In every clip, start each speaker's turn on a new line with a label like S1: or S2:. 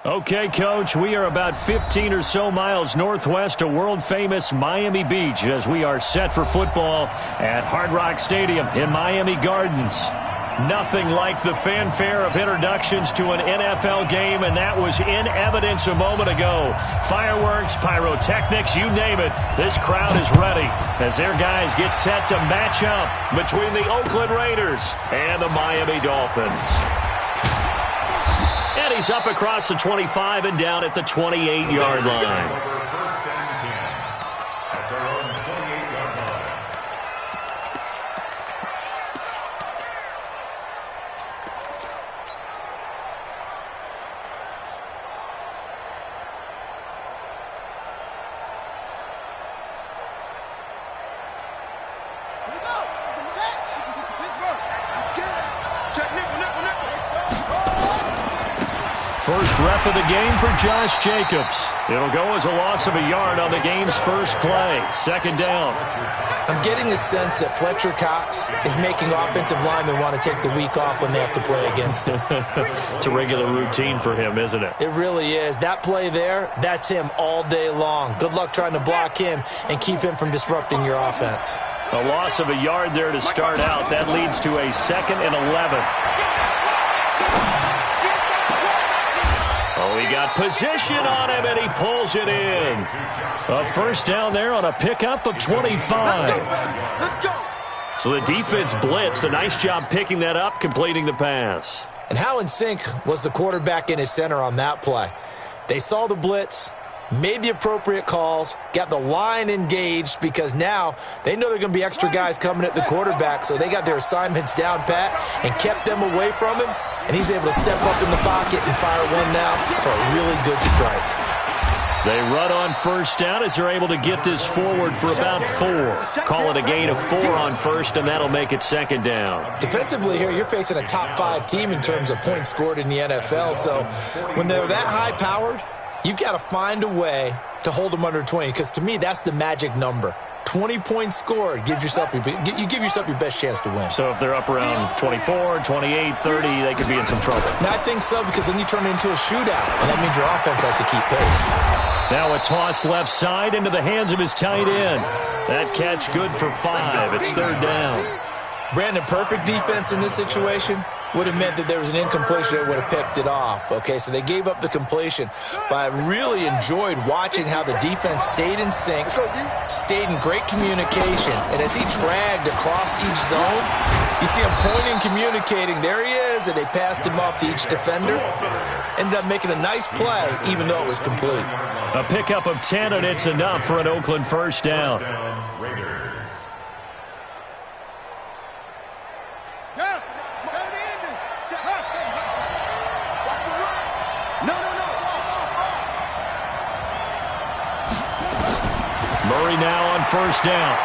S1: Okay, Coach, we are about 15 or so miles northwest of world-famous Miami Beach as we are set for football at Hard Rock Stadium in Miami Gardens. Nothing like the fanfare of introductions to an NFL game, and that was in evidence a moment ago. Fireworks, pyrotechnics, you name it. This crowd is ready as their guys get set to match up between the Oakland Raiders and the Miami Dolphins. And he's up across the 25 and down at the 28-yard line. First rep of the game for Josh Jacobs. It'll go as a loss of a yard on the game's first play. Second down.
S2: I'm getting the sense that Fletcher Cox is making offensive linemen want to take the week off when they have to play against him.
S1: It's a regular routine for him, isn't it?
S2: It really is. That play there, that's him all day long. Good luck trying to block him and keep him from disrupting your offense.
S1: A loss of a yard there to start out. That leads to a 2nd and 11. Oh, he got position on him, and he pulls it in. A first down there on a pickup of 25.
S3: Let's go.
S1: So the defense blitzed. A nice job picking that up, completing the pass.
S2: And how in sync was the quarterback in his center on that play? They saw the blitz, made the appropriate calls, got the line engaged because now they know there are going to be extra guys coming at the quarterback, so they got their assignments down pat and kept them away from him, and he's able to step up in the pocket and fire one now for a really good strike.
S1: They run on first down as they're able to get this forward for about 4. Call it a gain of 4 on first, and that'll make it second down.
S2: Defensively here, you're facing a top 5 team in terms of points scored in the NFL, so when they're that high-powered, you've got to find a way to hold them under 20, because to me, that's the magic number. 20 points scored, you give yourself your best chance to win.
S1: So if they're up around 24, 28, 30, they could be in some trouble.
S2: And I think so, because then you turn it into a shootout, and that means your offense has to keep pace.
S1: Now a toss left side into the hands of his tight end. That catch good for 5. It's third down.
S2: Brandon, perfect defense in this situation would have meant that there was an incompletion that would have picked it off. Okay, so they gave up the completion. But I really enjoyed watching how the defense stayed in sync, stayed in great communication. And as he dragged across each zone, you see him pointing, communicating. There he is, and they passed him off to each defender. Ended up making a nice play, even though it was complete.
S1: A pickup of 10, and it's enough for an Oakland first down. Murray now on first down.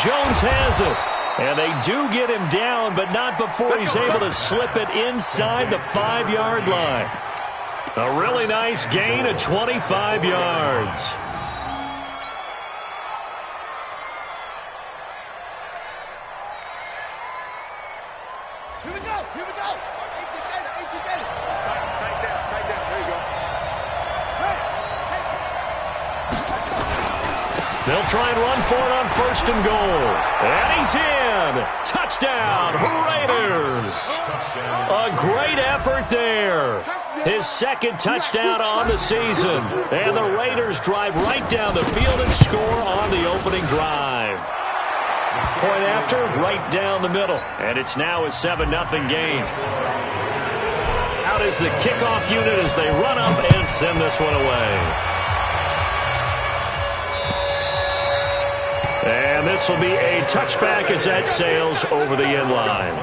S1: Jones has it. And they do get him down, but not before he's able to slip it inside the 5-yard line. A really nice gain of 25 yards.
S3: Here we go. Here we go. 18 data. 18 data. Tight down. Tight down. There you go.
S1: They'll try and run for it on first and goal. And he's in. Touchdown, Raiders. A great effort there. His second touchdown on the season. And the Raiders drive right down the field and score on the opening drive. Point after, right down the middle. And it's now a 7-0 game. Out is the kickoff unit as they run up and send this one away. And this will be a touchback as that sails over the end line.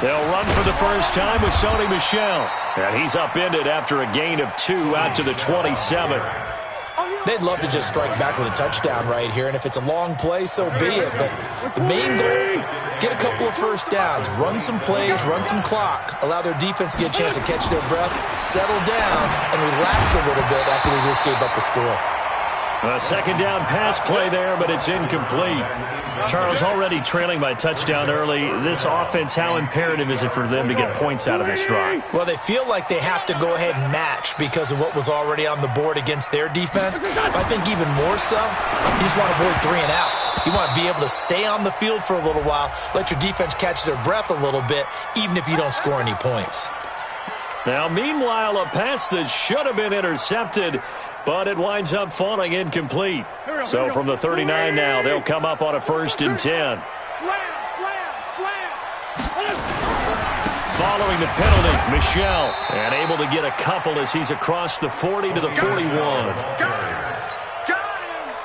S1: They'll run for the first time with Sony Michel. And he's upended after a gain of 2 out to the 27.
S2: They'd love to just strike back with a touchdown right here, and if it's a long play, so be it. But the main goal, get a couple of first downs, run some plays, run some clock, allow their defense to get a chance to catch their breath, settle down, and relax a little bit after they just gave up a score.
S1: A second down pass play there, but it's incomplete. Charles, already trailing by touchdown early. This offense, how imperative is it for them to get points out of this drive?
S2: Well, they feel like they have to go ahead and match because of what was already on the board against their defense. But I think even more so, you just want to avoid 3 and outs. You want to be able to stay on the field for a little while, let your defense catch their breath a little bit, even if you don't score any points.
S1: Now, meanwhile, a pass that should have been intercepted, but it winds up falling incomplete. So from the 39 now, they'll come up on a 1st and 10.
S3: Slam.
S1: Following the penalty, Michel, and able to get a couple as he's across the 40 to the 41.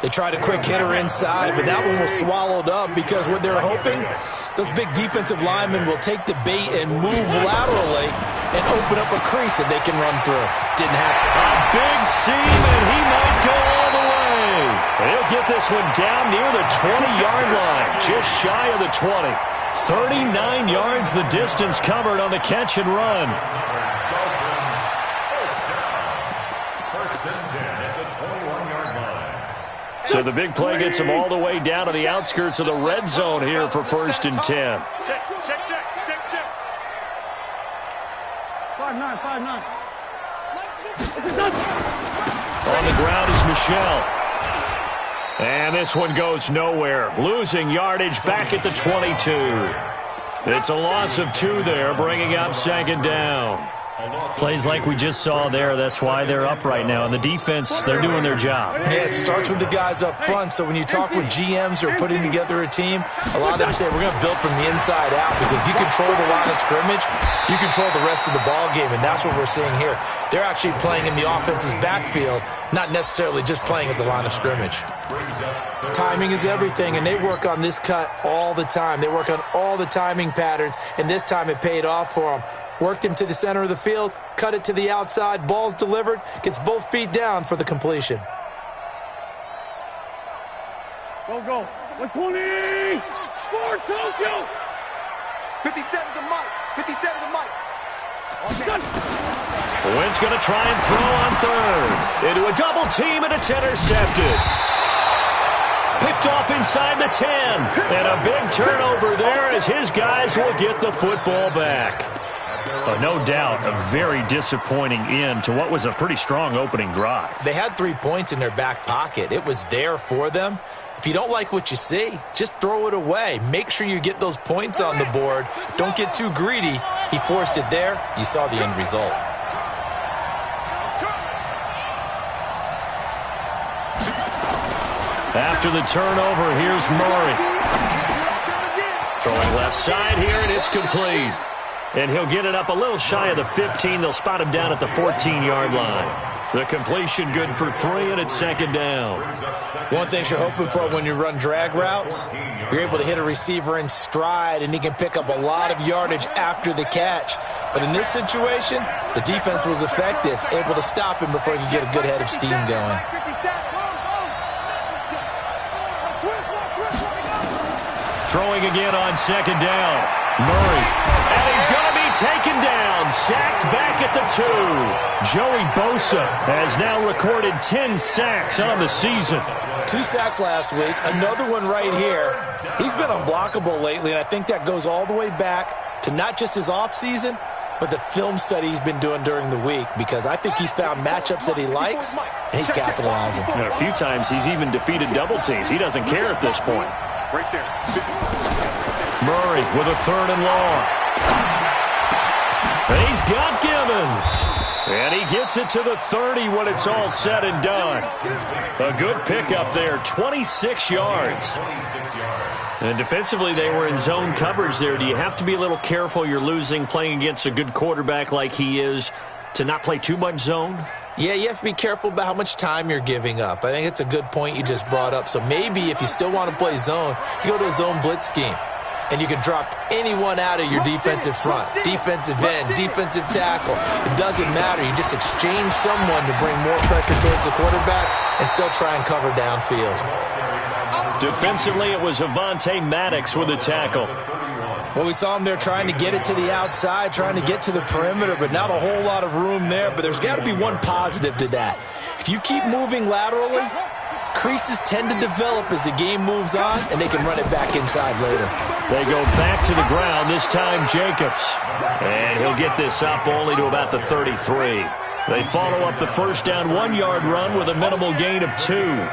S2: They tried a quick hitter inside, but that one was swallowed up because what they're hoping, those big defensive linemen will take the bait and move laterally and open up a crease that they can run through. Didn't happen.
S1: A big seam, and he might go all the way. He'll get this one down near the 20-yard line, just shy of the 20. 39 yards the distance covered on the catch and run. So the big play gets them all the way down to the outskirts of the red zone here for 1st and 10.
S3: Check. 5-9.
S1: On the ground is Michel. And this one goes nowhere. Losing yardage back at the 22. It's a loss of 2 there, bringing up 2nd down. Plays like we just saw there, that's why they're up right now. And the defense, they're doing their job.
S2: Yeah, it starts with the guys up front. So when you talk with GMs who are putting together a team, a lot of them say we're going to build from the inside out because if you control the line of scrimmage, you control the rest of the ball game, and that's what we're seeing here. They're actually playing in the offense's backfield, not necessarily just playing at the line of scrimmage. Timing is everything, and they work on this cut all the time. They work on all the timing patterns, and this time it paid off for them. Worked him to the center of the field, cut it to the outside, ball's delivered, gets both feet down for the completion.
S3: Go. 120. 4 Tokyo. 57 to Mike.
S1: Wynn's going to try and throw on 3rd. Into a double team, and it's intercepted. Picked off inside the 10. And a big turnover there as his guys will get the football back. But no doubt, a very disappointing end to what was a pretty strong opening drive.
S2: They had 3 points in their back pocket. It was there for them. If you don't like what you see, just throw it away. Make sure you get those points on the board. Don't get too greedy. He forced it there. You saw the end result.
S1: After the turnover, here's Murray. Throwing left side here, and it's complete. And he'll get it up a little shy of the 15. They'll spot him down at the 14-yard line. The completion good for 3, and it's 2nd down.
S2: One thing you're hoping for when you run drag routes, you're able to hit a receiver in stride, and he can pick up a lot of yardage after the catch. But in this situation, the defense was effective, able to stop him before he could get a good head of steam going.
S1: Throwing again on 2nd down. Murray. And he's going to be taken down. Sacked back at the 2. Joey Bosa has now recorded 10 sacks on the season.
S2: 2 sacks last week. Another one right here. He's been unblockable lately, and I think that goes all the way back to not just his offseason, but the film study he's been doing during the week, because I think he's found matchups that he likes, and he's capitalizing.
S1: You know, a few times he's even defeated double teams. He doesn't care at this point.
S3: Right there.
S1: Murray with a 3rd and long. And he's got Gibbons. And he gets it to the 30 when it's all said and done. A good pickup there, 26 yards. And defensively, they were in zone coverage there. Do you have to be a little careful? You're losing, playing against a good quarterback like he is, to not play too much zone?
S2: Yeah, you have to be careful about how much time you're giving up. I think it's a good point you just brought up. So maybe if you still want to play zone, you go to a zone blitz scheme. and you can drop anyone out of your defensive front. Defensive end, defensive tackle. It doesn't matter. You just exchange someone to bring more pressure towards the quarterback and still try and cover downfield.
S1: Defensively, it was Avonte Maddox with a tackle.
S2: Well, we saw him there trying to get it to the outside, trying to get to the perimeter, but not a whole lot of room there. But there's got to be one positive to that. If you keep moving laterally, creases tend to develop as the game moves on, and they can run it back inside later.
S1: They go back to the ground, this time Jacobs. And he'll get this up only to about the 33. They follow up the first down 1-yard run with a minimal gain of 2.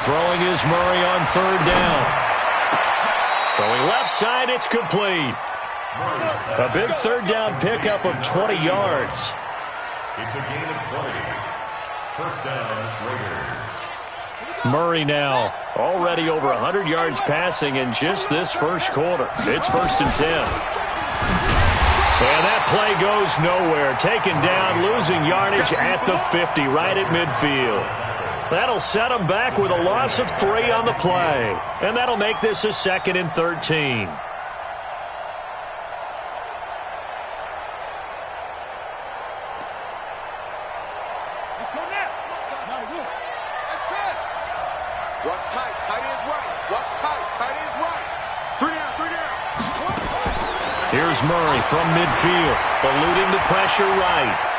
S1: Throwing is Murray on 3rd down. Throwing left side, it's complete. A big 3rd down pickup of 20 yards.
S4: It's a gain of 20. First down, Raiders.
S1: Murray now already over 100 yards passing in just this first quarter. It's 1st and 10. And that play goes nowhere. Taken down, losing yardage at the 50, right at midfield. That'll set them back with a loss of 3 on the play. And that'll make this a 2nd and 13.
S3: Let's go now. That's it. Watch tight. Tight is right. Watch tight. Tight is right. 3 down. 3 down.
S1: Here's Murray from midfield, eluding the pressure right.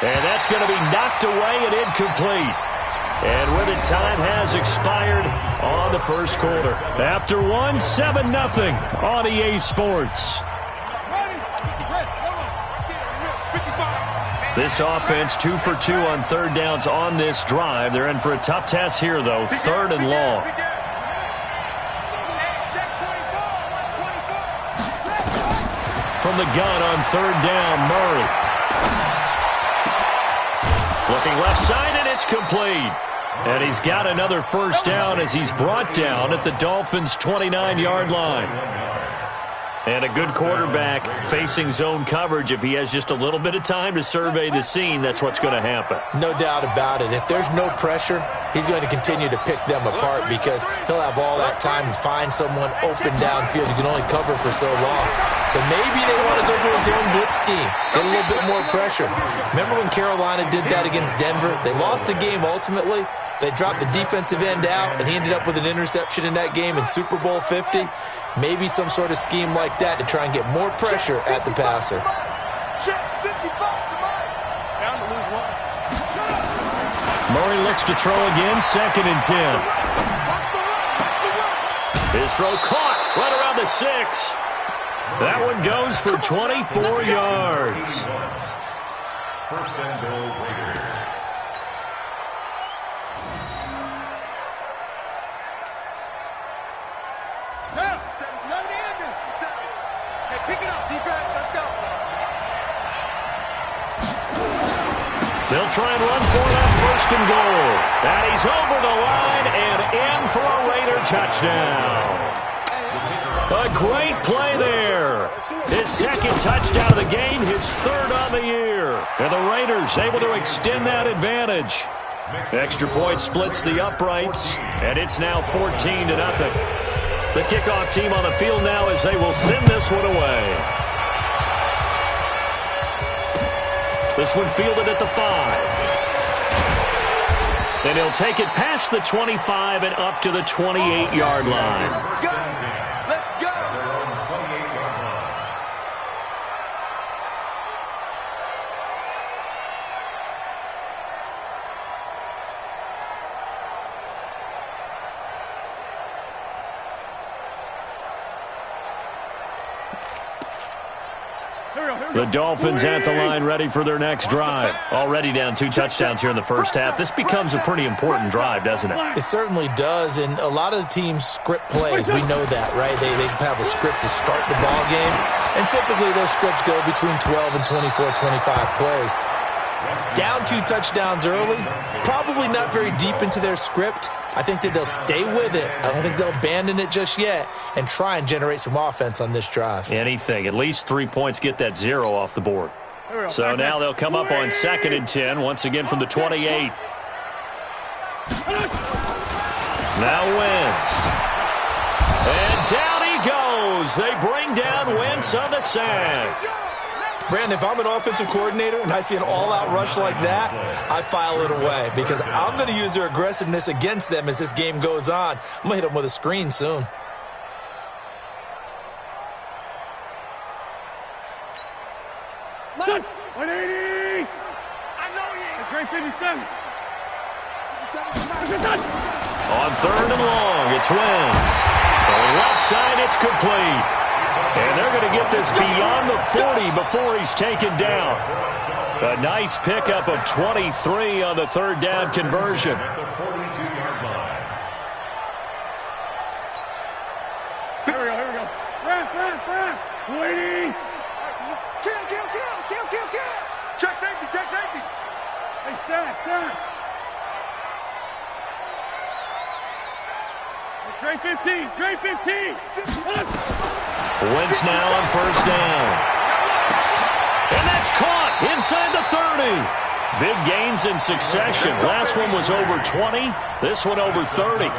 S1: And that's going to be knocked away and incomplete. And with it, time has expired on the first quarter. After 1, 7-0 on EA Sports. This offense 2 for 2 on 3rd downs on this drive. They're in for a tough task here, though, 3rd and long. From the gun on 3rd down, Murray. Looking left side, and it's complete. And he's got another first down as he's brought down at the Dolphins' 29-yard line. And a good quarterback facing zone coverage. If he has just a little bit of time to survey the scene, that's what's going to happen.
S2: No doubt about it. If there's no pressure, he's going to continue to pick them apart because he'll have all that time to find someone open downfield. He can only cover for so long. So maybe they want to go to a zone blitz scheme, get a little bit more pressure. Remember when Carolina did that against Denver? They lost the game ultimately. They dropped the defensive end out, and he ended up with an interception in that game in Super Bowl 50. Maybe some sort of scheme like that to try and get more pressure at the passer.
S1: Murray looks to throw again, 2nd and 10. His throw caught right around the 6. That one goes for 24 yards.
S4: First and goal, Raiders.
S3: Pick it up, defense. Let's go.
S1: They'll try and run for it on 1st and goal. And he's over the line and in for a Raider touchdown. A great play there. His 2nd touchdown of the game, his 3rd on the year. And the Raiders able to extend that advantage. Extra point splits the uprights, and it's now 14-0. The kickoff team on the field now as they will send this one away. This one fielded at the 5. And he'll take it past the 25 and up to the 28-yard line.
S3: Let's go.
S1: The Dolphins at the line ready for their next drive. Already down 2 touchdowns here in the first half. This becomes a pretty important drive, doesn't it?
S2: It certainly does, and a lot of the teams script plays. We know that, right? They have a script to start the ball game, and typically those scripts go between 12 and 24, 25 plays. Down 2 touchdowns early, probably not very deep into their script. I think that they'll stay with it. I don't think they'll abandon it just yet and try and generate some offense on this drive.
S1: Anything. At least 3 points, get that 0 off the board. So now they'll come up on 2nd and 10, once again from the 28. Now Wentz. And down he goes. They bring down Wentz on the sack.
S2: Brandon, if I'm an offensive coordinator and I see an all-out rush like that, I file it away because I'm going to use their aggressiveness against them as this game goes on. I'm going to hit them with a screen soon.
S5: Good. 180.
S3: I know he is.
S5: That's great 57.
S3: 57.
S1: On 3rd and long, it's Wentz. The left side, it's complete. And they're going to get this beyond the 40 before he's taken down. A nice pickup of 23 on the 3rd down conversion.
S4: At the 42-yard line.
S5: Here we go. Rap. 280.
S3: Kill. Check safety.
S5: Hey, stack. Great 15.
S1: Wentz now on 1st down. And that's caught inside the 30. Big gains in succession. Last one was over 20. This one over 30.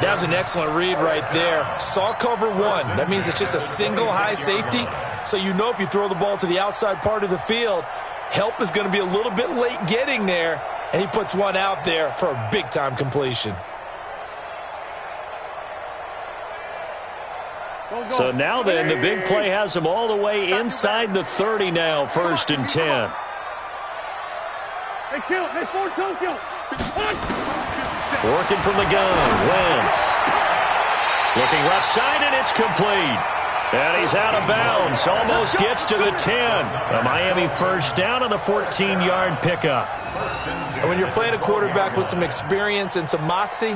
S2: That was an excellent read right there. Saw cover 1. That means it's just a single high safety. So you know if you throw the ball to the outside part of the field, help is going to be a little bit late getting there. And he puts one out there for a big-time completion.
S1: So now then, the big play has him all the way inside the 30 now, 1st and 10.
S5: Hey, kill. Hey, 4-2 kill.
S1: Working from the gun, Wentz. Looking left side, and it's complete. And he's out of bounds, almost gets to the 10. A Miami 1st down on the 14-yard pickup.
S2: And when you're playing a quarterback with some experience and some moxie,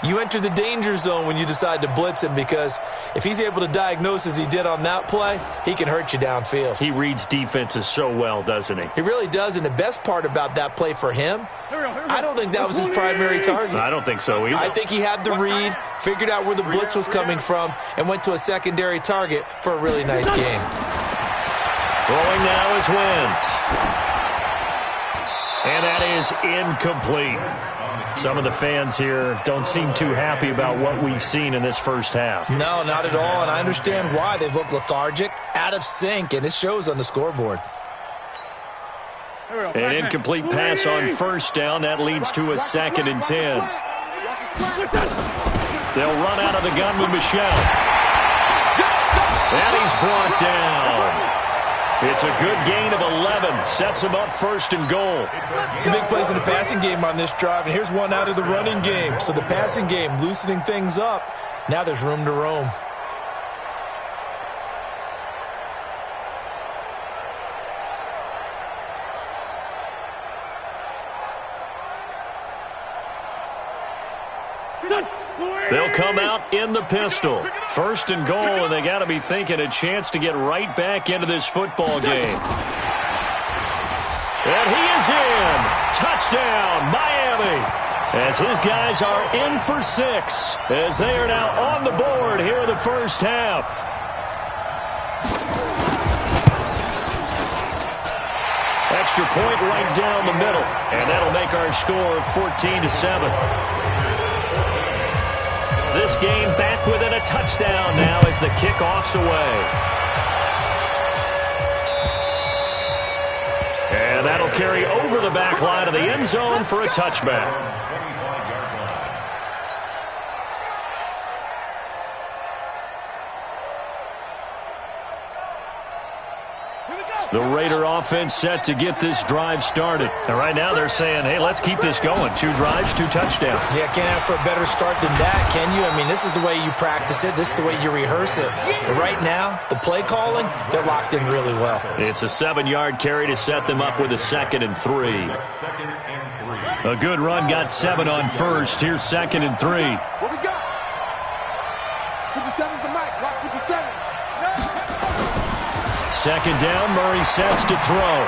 S2: you enter the danger zone when you decide to blitz him because if he's able to diagnose as he did on that play, he can hurt you downfield.
S1: He reads defenses so well, doesn't he?
S2: He really does, and the best part about that play for him, I don't think that was his primary target.
S1: I don't think so either.
S2: I think he had the read, figured out where the blitz was coming from, and went to a secondary target for a really nice game.
S1: Throwing now is Wentz. And that is incomplete. Some of the fans here don't seem too happy about what we've seen in this 1st half.
S2: No, not at all, and I understand why. They've looked lethargic, out of sync, and it shows on the scoreboard.
S1: An incomplete pass on 1st down. That leads to a 2nd and 10. They'll run out of the gun with Michelle. And he's brought down. It's a good gain of 11. Sets him up 1st and goal.
S2: Some big plays in the passing game on this drive, and here's one out of the running game. So the passing game loosening things up. Now there's room to roam.
S1: They'll come out in the pistol. 1st and goal, and they got to be thinking a chance to get right back into this football game. And he is in. Touchdown, Miami. As his guys are in for 6, as they are now on the board here in the 1st half. Extra point right down the middle, and that'll make our score 14-7. This game back within a touchdown now as the kickoff's away. And that'll carry over the back line of the end zone for a touchback. The Raider offense set to get this drive started. And right now they're saying, hey, let's keep this going. 2 drives, 2 touchdowns.
S2: Yeah, can't ask for a better start than that, can you? I mean, this is the way you practice it. This is the way you rehearse it. But right now, the play calling, they're locked in really well.
S1: It's a 7-yard carry to set them up with a 2nd and 3. A good run got 7 on 1st. Here's 2nd and 3.
S3: What we got? 57's the mic. Rock 57.
S1: 2nd down, Murray sets to throw.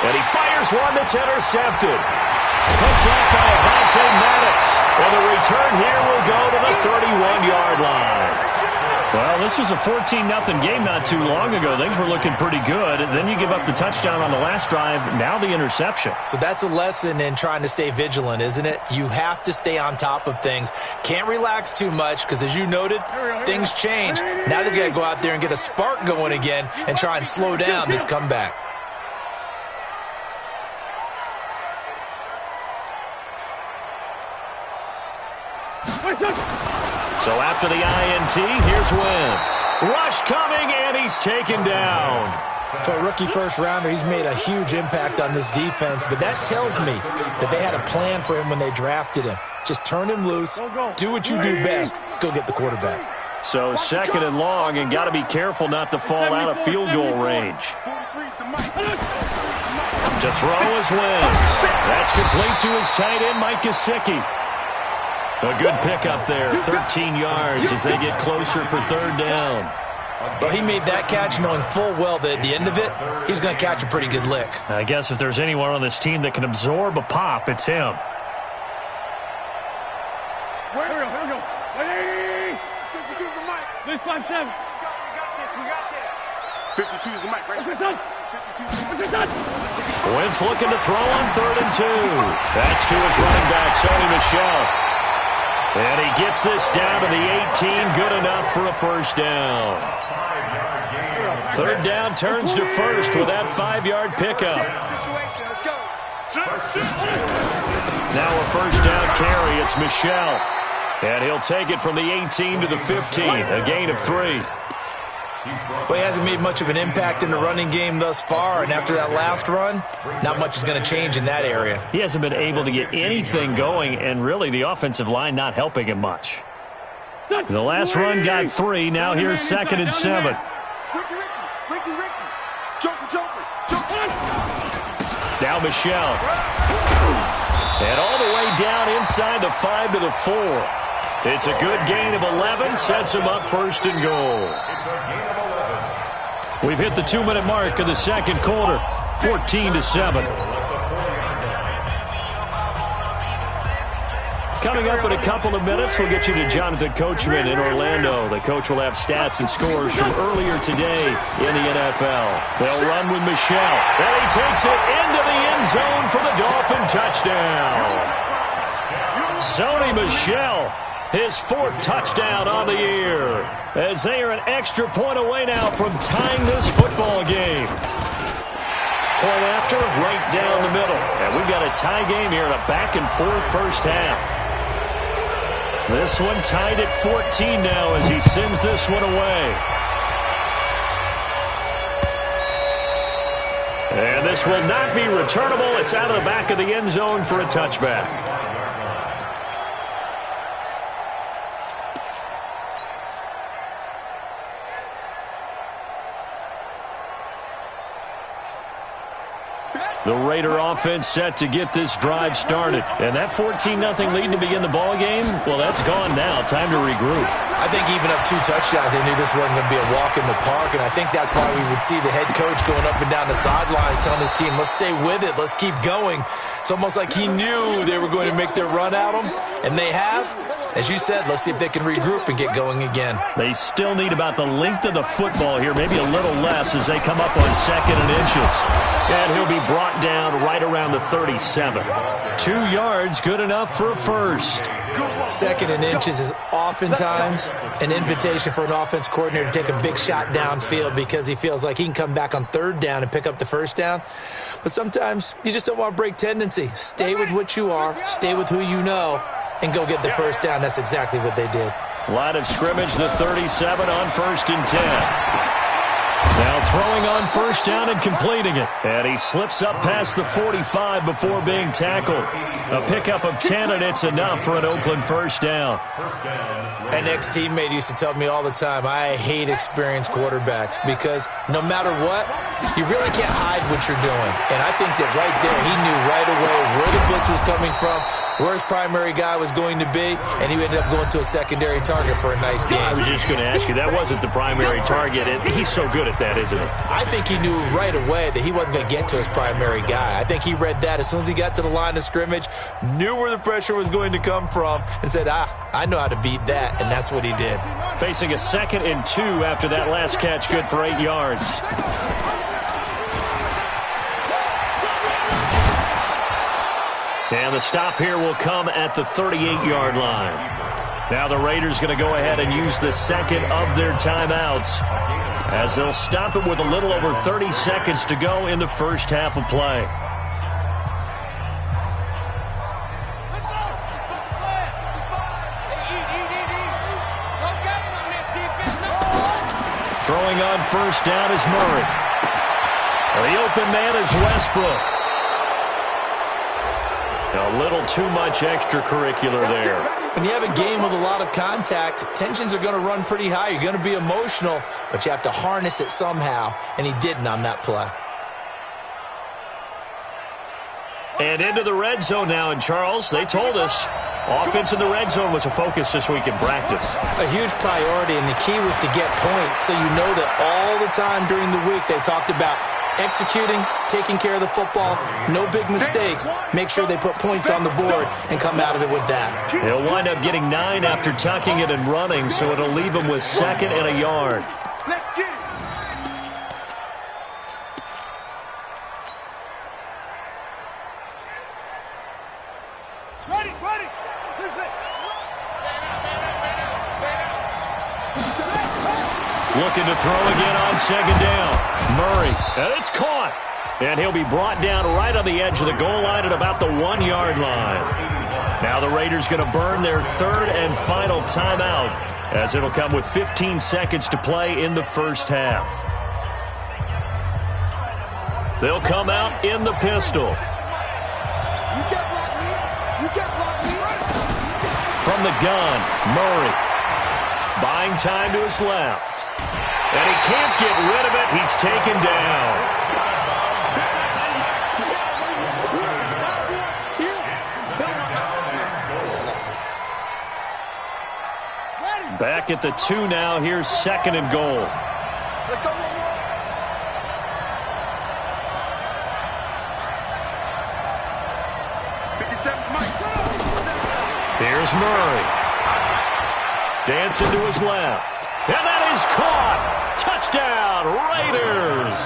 S1: And he fires one that's intercepted. Picked up by Avonte Maddox. And the return here will go to the 31-yard line. Well, this was a 14-0 game not too long ago. Things were looking pretty good. Then you give up the touchdown on the last drive. Now the interception.
S2: So that's a lesson in trying to stay vigilant, isn't it? You have to stay on top of things. Can't relax too much because, as you noted, things change. Now they've got to go out there and get a spark going again and try and slow down this comeback.
S1: So after the INT, here's Wentz. Rush coming, and he's taken down.
S2: For a rookie first-rounder, he's made a huge impact on this defense, but that tells me that they had a plan for him when they drafted him. Just turn him loose, do what you do best, go get the quarterback.
S1: So 2nd and long, and got to be careful not to fall out of field goal range. To throw is Wentz. That's complete to his tight end, Mike Gesicki. A good pickup there, 13 yards as they get closer for 3rd down.
S2: Well, he made that catch knowing full well that at the end of it, he's going to catch a pretty good lick.
S1: I guess if there's anyone on this team that can absorb a pop, it's him.
S5: Here we go. 52 is the mic. This time, 7. We got this. 52 is the mic, right? What's your son?
S1: Wentz looking to throw on 3rd and 2. That's to his running back, Sony Michel. And he gets this down to the 18, good enough for a 1st down. 3rd down turns to 1st with that 5-yard pickup. Now a 1st down carry, it's Michel. And he'll take it from the 18 to the 15, a gain of 3.
S2: Well, he hasn't made much of an impact in the running game thus far, and after that last run, not much is going to change in that area.
S1: He hasn't been able to get anything going, and really the offensive line not helping him much. The last run got 3. Now here's 2nd and 7. Now Michel. And all the way down inside the 5 to the 4. It's a good gain of 11, sets him up 1st and goal. We've hit the 2-minute mark of the 2nd quarter, 14-7. Coming up in a couple of minutes, we'll get you to Jonathan Coachman in Orlando. The coach will have stats and scores from earlier today in the NFL. They'll run with Michel. And he takes it into the end zone for the Dolphin touchdown. Sony Michel, his 4th touchdown on the year, as they are an extra point away now from tying this football game. Point after, right down the middle. And we've got a tie game here in a back-and-forth 1st half. This one tied at 14 now as he sends this one away. And this will not be returnable. It's out of the back of the end zone for a touchback. The Raider offense set to get this drive started. And that 14-0 lead to begin the ball game, well, that's gone now. Time to regroup.
S2: I think even up 2 touchdowns, they knew this wasn't going to be a walk in the park, and I think that's why we would see the head coach going up and down the sidelines telling his team, let's stay with it, let's keep going. It's almost like he knew they were going to make their run at him, and they have. As you said, let's see if they can regroup and get going again.
S1: They still need about the length of the football here, maybe a little less as they come up on 2nd and inches. And he'll be brought down right around the 37. 2 yards, good enough for a 1st.
S2: 2nd and inches is oftentimes an invitation for an offense coordinator to take a big shot downfield because he feels like he can come back on 3rd down and pick up the 1st down. But sometimes you just don't want to break tendency. Stay with what you are, stay with who you know, and go get the 1st down. That's exactly what they did.
S1: Line of scrimmage, the 37 on 1st and 10. Now throwing on 1st down and completing it. And he slips up past the 45 before being tackled. A pickup of 10, and it's enough for an Oakland 1st down.
S2: An ex-teammate used to tell me all the time, I hate experienced quarterbacks because no matter what, you really can't hide what you're doing. And I think that right there, he knew right away where the blitz was coming from, where his primary guy was going to be, and he ended up going to a secondary target for a nice game.
S1: I was just going to ask you, that wasn't the primary target, and he's so good at that, isn't he?
S2: I think he knew right away that he wasn't going to get to his primary guy. I think he read that as soon as he got to the line of scrimmage, knew where the pressure was going to come from, and said, I know how to beat that, and that's what he did.
S1: Facing a 2nd and 2 after that last catch, good for 8 yards. And the stop here will come at the 38-yard line. Now the Raiders going to go ahead and use the second of their timeouts as they'll stop it with a little over 30 seconds to go in the first half of play. Throwing on first down is Murray. The open man is Westbrook. A little too much extracurricular there.
S2: When you have a game with a lot of contact, tensions are going to run pretty high. You're going to be emotional, but you have to harness it somehow, and he didn't on that play.
S1: And into the red zone now, and Charles, they told us offense in the red zone was a focus this week in practice.
S2: A huge priority, and the key was to get points, so you know that all the time during the week they talked about executing, taking care of the football, no big mistakes. Make sure they put points on the board and come out of it with that.
S1: He'll wind up getting 9 after tucking it and running, so it'll leave him with 2nd and a yard.
S3: Let's get it. Ready, ready.
S1: Looking to throw again on 2nd down. Murray, and it's caught. And he'll be brought down right on the edge of the goal line at about the 1-yard line. Now the Raiders going to burn their 3rd and final timeout as it'll come with 15 seconds to play in the first half. They'll come out in the pistol.
S3: You can't block me. You can't block me.
S1: From the gun, Murray. Buying time to his left. And he can't get rid of it. He's taken down. Back at the 2 now. Here's 2nd and goal.
S3: Let's go.
S1: Here's Murray. Dancing to his left. And that is caught. Touchdown, Raiders.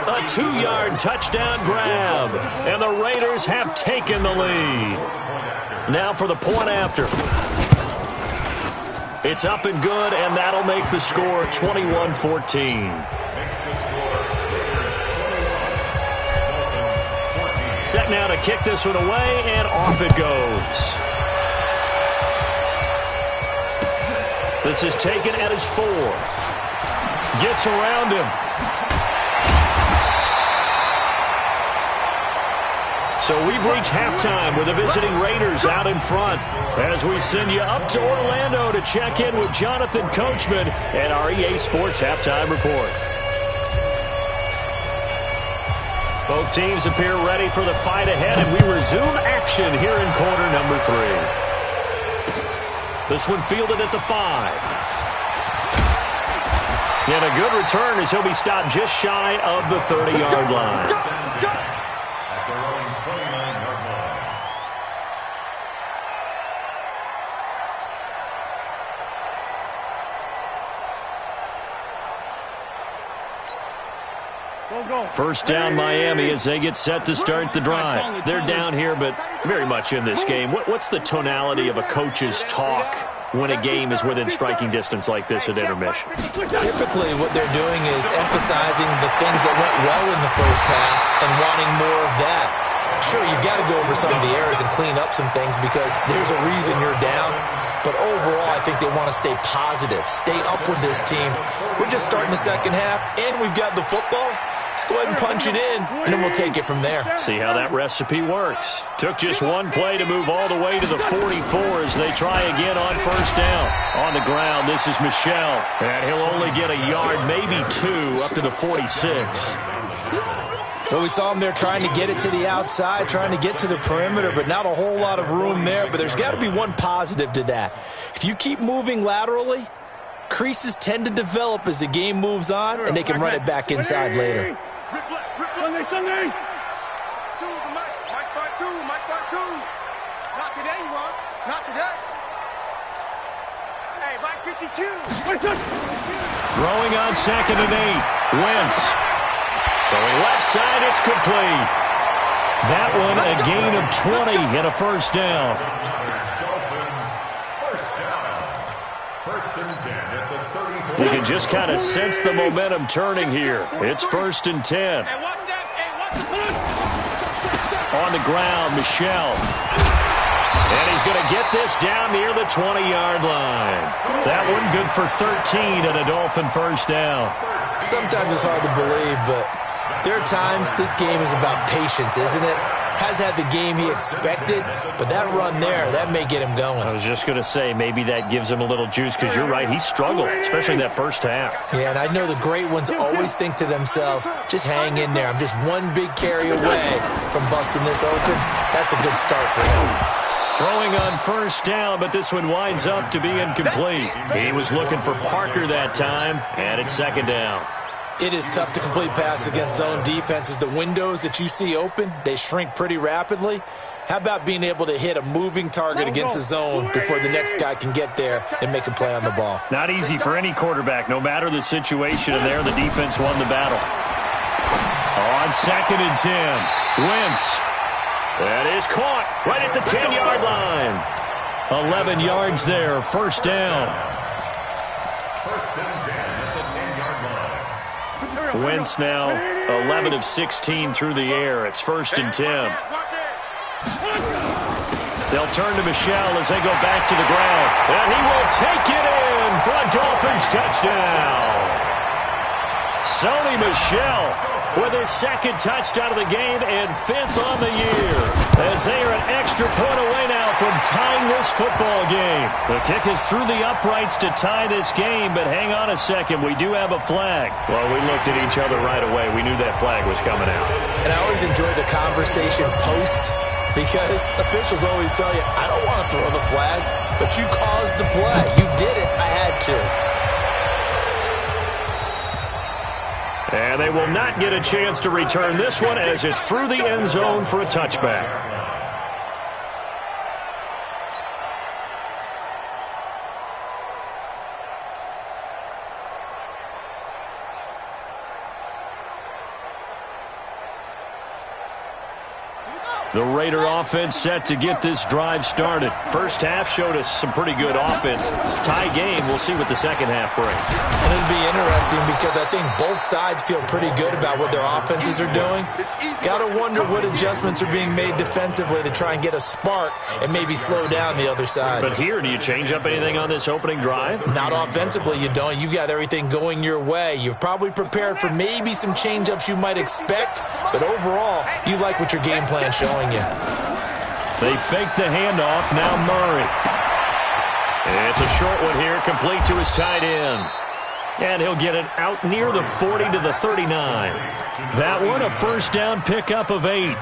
S1: A 2-yard touchdown grab. And the Raiders have taken the lead. Now for the point after. It's up and good, and that'll make the score 21-14. Set now to kick this one away, and off it goes. This is taken at his 4. Gets around him. So we've reached halftime with the visiting Raiders out in front as we send you up to Orlando to check in with Jonathan Coachman and our EA Sports Halftime Report. Both teams appear ready for the fight ahead, and we resume action here in quarter number 3. This one fielded at the 5. And a good return as he'll be stopped just shy of the 30-yard line. First down, Miami, as they get set to start the drive. They're down here, but very much in this game. What's the tonality of a coach's talk when a game is within striking distance like this at intermission?
S2: Typically, what they're doing is emphasizing the things that went well in the first half and wanting more of that. Sure, you've got to go over some of the errors and clean up some things because there's a reason you're down. But overall, I think they want to stay positive, stay up with this team. We're just starting the second half, and we've got the football. Let's go ahead and punch it in, and then we'll take it from there.
S1: See how that recipe works. Took just one play to move all the way to the 44 as they try again on first down. On the ground, this is Michel, and he'll only get a yard, maybe 2, up to the 46.
S2: Well, we saw him there trying to get it to the outside, trying to get to the perimeter, but not a whole lot of room there. But there's got to be one positive to that. If you keep moving laterally, creases tend to develop as the game moves on, and they can run it back inside later.
S3: Sunday. Mike by two. Not today, you won't. Not today. Hey, Mike 52.
S1: Throwing on 2nd and 8. Wentz. Throwing left side, it's complete. That one a gain of 20 and a first down.
S4: First and 10 at the 30.
S1: You can just kind of sense the momentum turning here. It's 1st and 10. On the ground, Michel. And he's going to get this down near the 20-yard line. That one good for 13 and a Dolphin first down.
S2: Sometimes it's hard to believe, but there are times this game is about patience, isn't it? Has had the game he expected, but that run there, that may get him going.
S1: I was just going to say, maybe that gives him a little juice, because you're right, he struggled, especially that first half.
S2: Yeah, and I know the great ones always think to themselves, just hang in there. I'm just one big carry away from busting this open. That's a good start for him.
S1: Throwing on first down, but this one winds up to be incomplete. He was looking for Parker that time, and it's 2nd down.
S2: It is tough to complete passes against zone defenses. The windows that you see open, they shrink pretty rapidly. How about being able to hit a moving target against a zone before the next guy can get there and make a play on the ball?
S1: Not easy for any quarterback, no matter the situation, and there the defense won the battle. On 2nd and 10, Wentz. That is caught right at the 10-yard line. 11 yards there, first down.
S4: First and 10 at the 10-yard line.
S1: Wentz now 11 of 16 through the air. It's 1st and 10. They'll turn to Michel as they go back to the ground. And he will take it in for a Dolphins touchdown. Sony Michel with his 2nd touchdown of the game and 5th on the year, as they are an extra point away now from tying this football game. The kick is through the uprights to tie this game, but hang on a second, we do have a flag. Well, we looked at each other right away. We knew that flag was coming out.
S2: And I always enjoy the conversation post, because officials always tell you, I don't want to throw the flag, but you caused the play. You did it. I had to.
S1: And they will not get a chance to return this one, as it's through the end zone for a touchback. The Raider offense set to get this drive started. First half showed us some pretty good offense. Tie game, we'll see what the second half brings.
S2: And it'll be interesting because I think both sides feel pretty good about what their offenses are doing. Got to wonder what adjustments are being made defensively to try and get a spark and maybe slow down the other side.
S1: But here, do you change up anything on this opening drive?
S2: Not offensively, you don't. You've got everything going your way. You've probably prepared for maybe some change-ups you might expect, but overall, you like what your game plan's showing you.
S1: They fake the handoff. Now Murray. It's a short one here, complete to his tight end. And he'll get it out near the 40 to the 39. That one, a first down pickup of 8.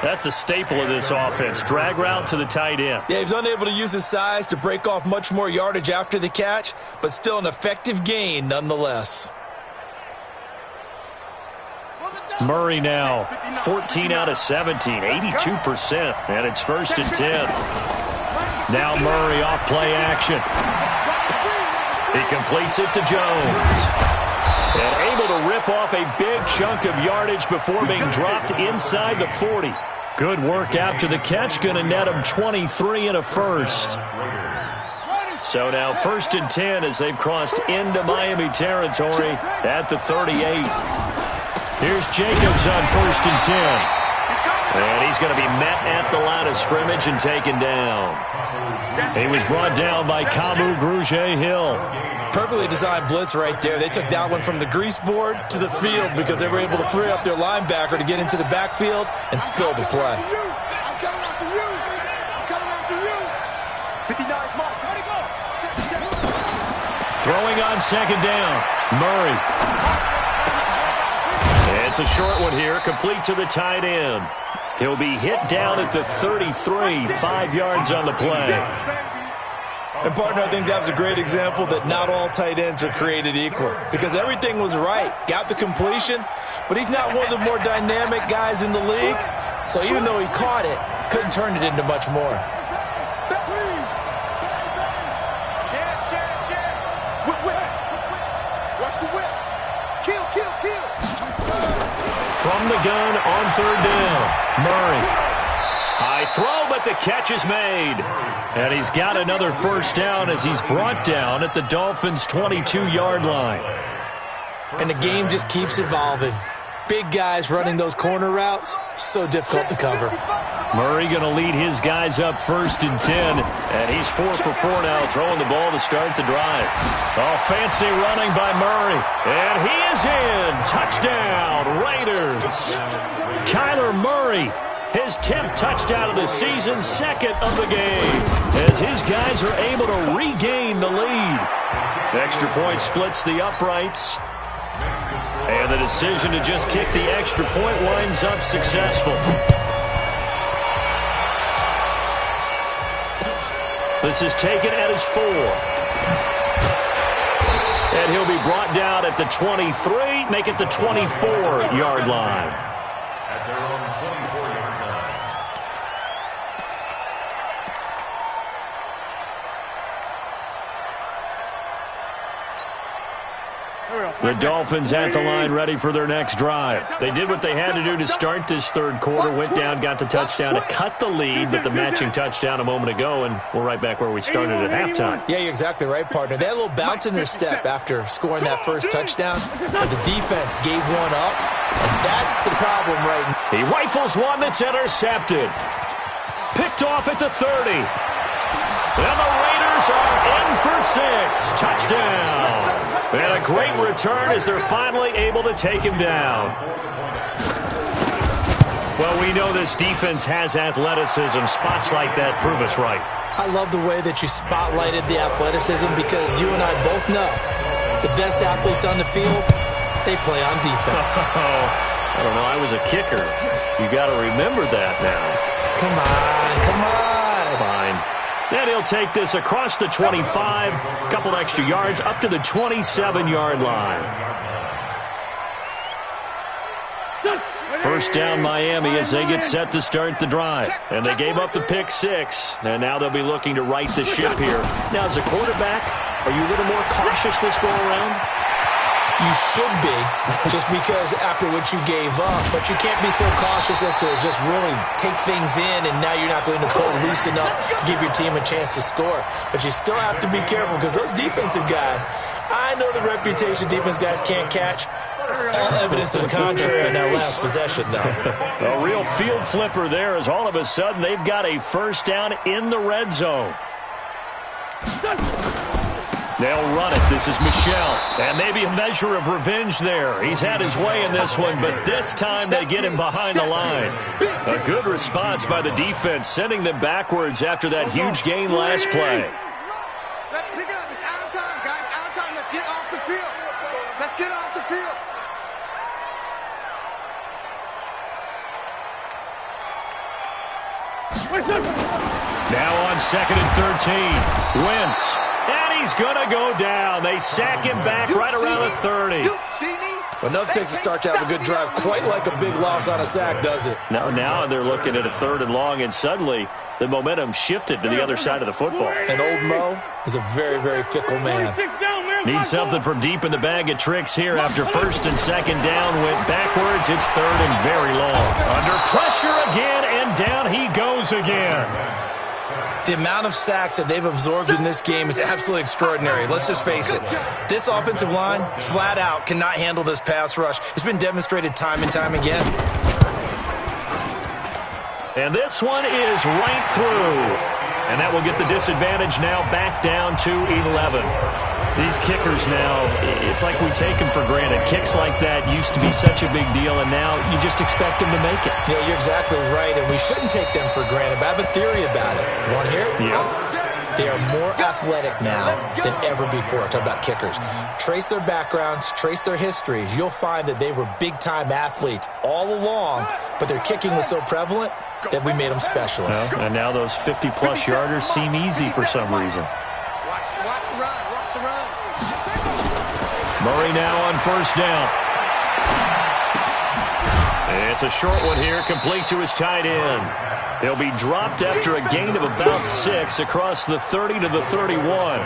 S1: That's a staple of this offense. Drag route to the tight end.
S2: Yeah, he's unable to use his size to break off much more yardage after the catch, but still an effective gain nonetheless.
S1: Murray now 14 out of 17, 82%, and it's 1st and 10. Now Murray off play action. He completes it to Jones. And able to rip off a big chunk of yardage before being dropped inside the 40. Good work after the catch, going to net him 23 and a first. So now 1st and 10 as they've crossed into Miami territory at the 38. Here's Jacobs on 1st and 10. And he's going to be met at the line of scrimmage and taken down. He was brought down by Kamu Grugier-Hill.
S2: Perfectly designed blitz right there. They took that one from the grease board to the field because they were able to free up their linebacker to get into the backfield and spill the play.
S3: I'm coming after you. I'm coming after you. 59's Mike. Ready to go. Check.
S1: Throwing on 2nd down. Murray. gets a short one here, complete to the tight end. He'll be hit down at the 33, 5 yards on the play.
S2: And, partner, I think that was a great example that not all tight ends are created equal because everything was right. Got the completion, but he's not one of the more dynamic guys in the league. So even though he caught it, couldn't turn it into much more.
S1: From the gun on third down, Murray. High throw, but the catch is made. And he's got another first down as he's brought down at the Dolphins' 22-yard line.
S2: And the game just keeps evolving. Big guys running those corner routes, so difficult to cover.
S1: Murray going to lead his guys up 1st and 10, and he's 4 for 4 now, throwing the ball to start the drive. Oh, fancy running by Murray, and he is in. Touchdown, Raiders. Kyler Murray, his 10th touchdown of the season, 2nd of the game, as his guys are able to regain the lead. Extra point splits the uprights, and the decision to just kick the extra point winds up successful. This is taken at his 4. And he'll be brought down at the 23, make it the 24-yard line.
S4: At their own 24-yard line.
S1: The Dolphins at the line ready for their next drive. They did what they had to do to start this third quarter, went down, got the touchdown to cut the lead, but the matching touchdown a moment ago, and we're right back where we started at halftime.
S2: Yeah, you're exactly right, partner. They had a little bounce in their step after scoring that first touchdown, but the defense gave one up, and that's the problem right now.
S1: He rifles one that's intercepted. Picked off at the 30. And the Raiders are in for 6. Touchdown. And a great return as they're finally able to take him down. Well, we know this defense has athleticism. Spots like that prove us right.
S2: I love the way that you spotlighted the athleticism because you and I both know the best athletes on the field, they play on defense.
S1: I don't know. I was a kicker. You got to remember that now.
S2: Come on.
S1: Fine. Then he'll take this across the 25, a couple extra yards, up to the 27-yard line. First down Miami as they get set to start the drive. And they gave up the pick 6, and now they'll be looking to right the ship here. Now, as a quarterback, are you a little more cautious this go around?
S2: You should be, just because after what you gave up. But you can't be so cautious as to just really take things in, and now you're not going to pull loose enough to give your team a chance to score. But you still have to be careful because those defensive guys, I know the reputation defense guys can't catch. All evidence to the contrary in that last possession, though.
S1: A real field flipper there as all of a sudden they've got a first down in the red zone. They'll run it. This is Michel. And maybe a measure of revenge there. He's had his way in this one, but this time they get him behind the line. A good response by the defense, sending them backwards after that huge gain last play.
S3: Let's pick it up. It's out of time, guys. Out of time. Let's get off the field. Let's get off the field.
S1: Now on 2nd and 13. Wentz. And he's going to go down. They sack him back right around the 30.
S2: Well, enough takes to start to have a good drive. Quite like a big loss on a sack, does it?
S1: Now they're looking at a 3rd and long, and suddenly the momentum shifted to the other side of the football.
S2: And old Mo is a very, very fickle man.
S1: Needs something from deep in the bag of tricks here after 1st and 2nd down. Went backwards. It's 3rd and very long. Under pressure again, and down he goes again.
S2: The amount of sacks that they've absorbed in this game is absolutely extraordinary. Let's just face it. This offensive line, flat out, cannot handle this pass rush. It's been demonstrated time and time again.
S1: And this one is right through. And that will get the disadvantage now back down to 11. These kickers now, it's like we take them for granted. Kicks like that used to be such a big deal, and now you just expect them to make it.
S2: Yeah, you're exactly right, and we shouldn't take them for granted, but I have a theory about it. You want to hear it?
S1: Yeah.
S2: They are more athletic now than ever before. Talk about kickers. Trace their backgrounds, trace their histories. You'll find that they were big-time athletes all along, but their kicking was so prevalent that we made them specialists.
S1: Well, and now those 50-plus yarders seem easy for some reason.
S3: Watch the run. Watch the run.
S1: Murray now on first down. It's a short one here, complete to his tight end. He'll be dropped after a gain of about 6 across the 30 to the 31.